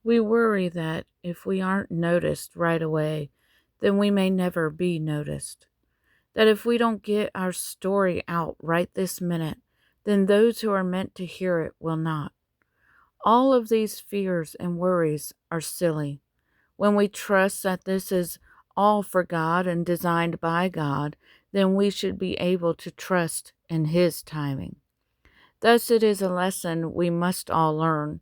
We worry that if we aren't noticed right away, then we may never be noticed. That if we don't get our story out right this minute, then those who are meant to hear it will not. All of these fears and worries are silly. When we trust that this is all for God and designed by God, then we should be able to trust in His timing. Thus, it is a lesson we must all learn.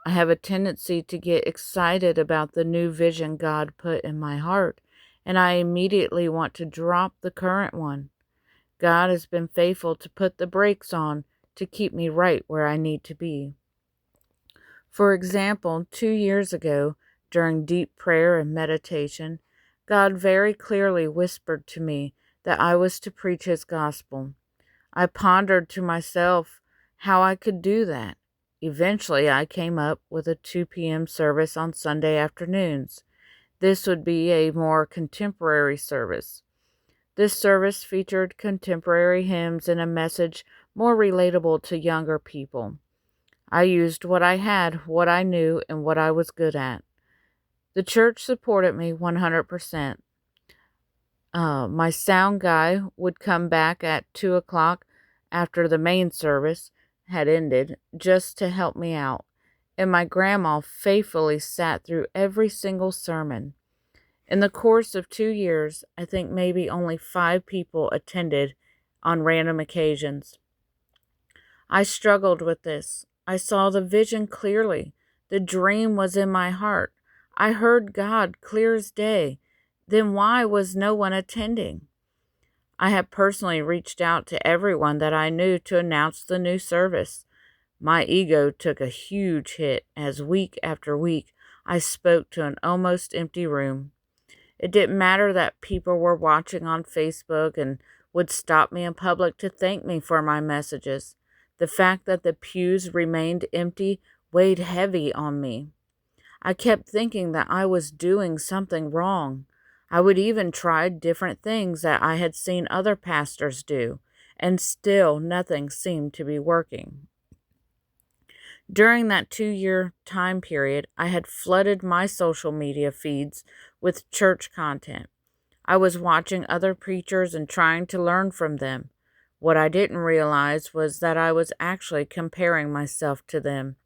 I have a tendency to get excited about the new vision God put in my heart, and I immediately want to drop the current one. God has been faithful to put the brakes on to keep me right where I need to be. For example, 2 years ago, during deep prayer and meditation, God very clearly whispered to me that I was to preach His gospel. I pondered to myself how I could do that. Eventually, I came up with a 2 p.m. service on Sunday afternoons. This would be a more contemporary service. This service featured contemporary hymns and a message more relatable to younger people. I used what I had, what I knew, and what I was good at. The church supported me 100%. My sound guy would come back at 2 o'clock after the main service had ended just to help me out, and my grandma faithfully sat through every single sermon. In the course of 2 years, I think maybe only 5 people attended on random occasions. I struggled with this. I saw the vision clearly. The dream was in my heart. I heard God clear as day. Then why was no one attending? I have personally reached out to everyone that I knew to announce the new service. My ego took a huge hit as week after week I spoke to an almost empty room. It didn't matter that people were watching on Facebook and would stop me in public to thank me for my messages. The fact that the pews remained empty weighed heavy on me. I kept thinking that I was doing something wrong. I would even try different things that I had seen other pastors do, and still nothing seemed to be working. During that 2 year time period, I had flooded my social media feeds with church content. I was watching other preachers and trying to learn from them. What I didn't realize was that I was actually comparing myself to them.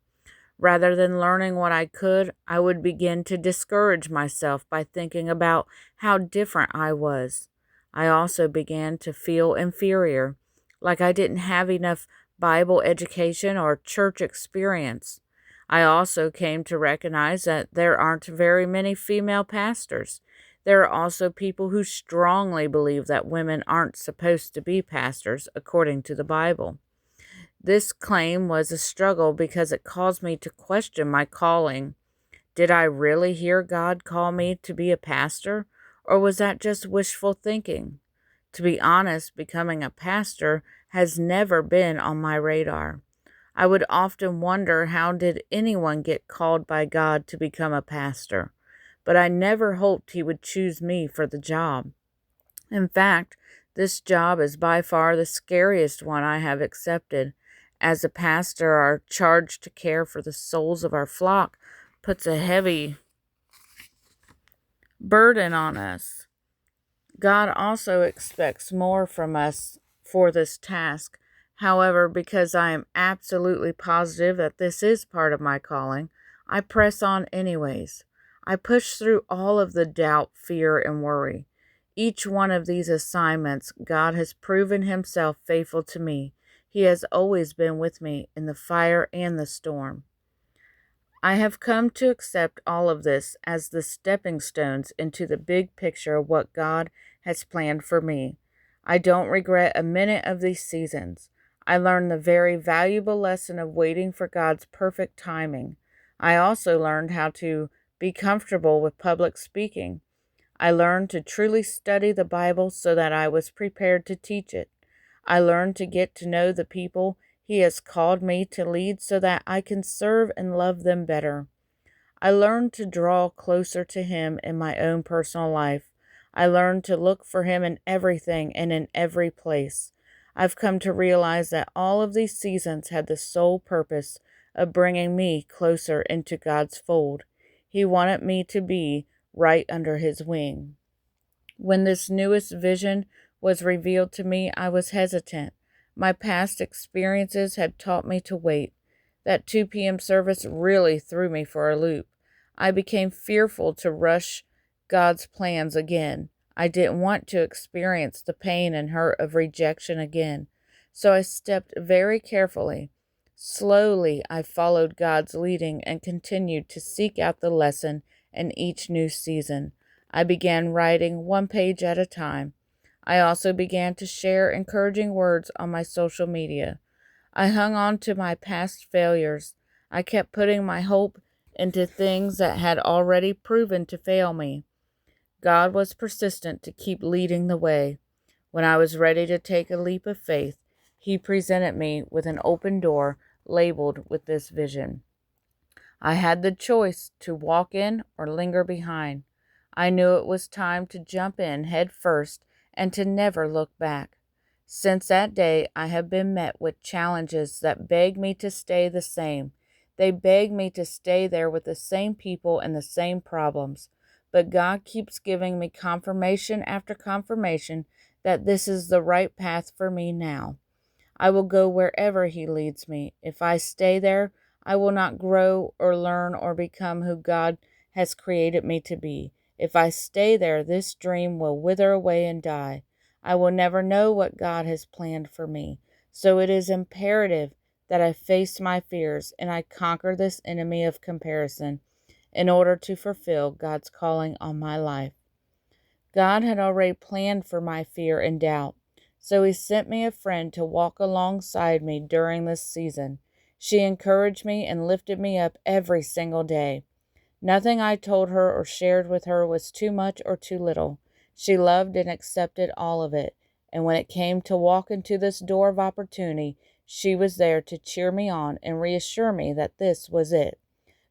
Rather than learning what I could, I would begin to discourage myself by thinking about how different I was. I also began to feel inferior, like I didn't have enough Bible education or church experience. I also came to recognize that there aren't very many female pastors. There are also people who strongly believe that women aren't supposed to be pastors according to the Bible. This claim was a struggle because it caused me to question my calling. Did I really hear God call me to be a pastor, or was that just wishful thinking? To be honest, becoming a pastor has never been on my radar. I would often wonder, how did anyone get called by God to become a pastor? But I never hoped He would choose me for the job. In fact, this job is by far the scariest one I have accepted. As a pastor, our charge to care for the souls of our flock puts a heavy burden on us. God also expects more from us for this task. However, because I am absolutely positive that this is part of my calling, I press on anyways. I push through all of the doubt, fear, and worry. Each one of these assignments, God has proven Himself faithful to me. He has always been with me in the fire and the storm. I have come to accept all of this as the stepping stones into the big picture of what God has planned for me. I don't regret a minute of these seasons. I learned the very valuable lesson of waiting for God's perfect timing. I also learned how to be comfortable with public speaking. I learned to truly study the Bible so that I was prepared to teach it. I learned to get to know the people He has called me to lead so that I can serve and love them better. I learned to draw closer to Him in my own personal life. I learned to look for Him in everything and in every place. I've come to realize that all of these seasons had the sole purpose of bringing me closer into God's fold. He wanted me to be right under his wing. When this newest vision was revealed to me, I was hesitant. My past experiences had taught me to wait. That 2 p.m. service really threw me for a loop. I became fearful to rush God's plans again. I didn't want to experience the pain and hurt of rejection again. So I stepped very carefully. Slowly, I followed God's leading and continued to seek out the lesson in each new season. I began writing 1 page at a time. I also began to share encouraging words on my social media. I hung on to my past failures. I kept putting my hope into things that had already proven to fail me. God was persistent to keep leading the way. When I was ready to take a leap of faith, He presented me with an open door labeled with this vision. I had the choice to walk in or linger behind. I knew it was time to jump in head first and to never look back. Since that day, I have been met with challenges that beg me to stay the same. They beg me to stay there with the same people and the same problems. But God keeps giving me confirmation after confirmation that this is the right path for me now. I will go wherever He leads me. If I stay there, I will not grow or learn or become who God has created me to be. If I stay there, this dream will wither away and die. I will never know what God has planned for me. So it is imperative that I face my fears and I conquer this enemy of comparison in order to fulfill God's calling on my life. God had already planned for my fear and doubt, so He sent me a friend to walk alongside me during this season. She encouraged me and lifted me up every single day. Nothing I told her or shared with her was too much or too little. She loved and accepted all of it, and when it came to walk into this door of opportunity, she was there to cheer me on and reassure me that this was it.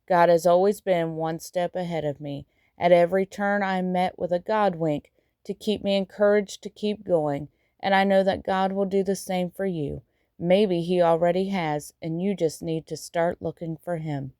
God has always been one step ahead of me. At every turn, I am met with a God wink to keep me encouraged to keep going, and I know that God will do the same for you. Maybe He already has, and you just need to start looking for Him.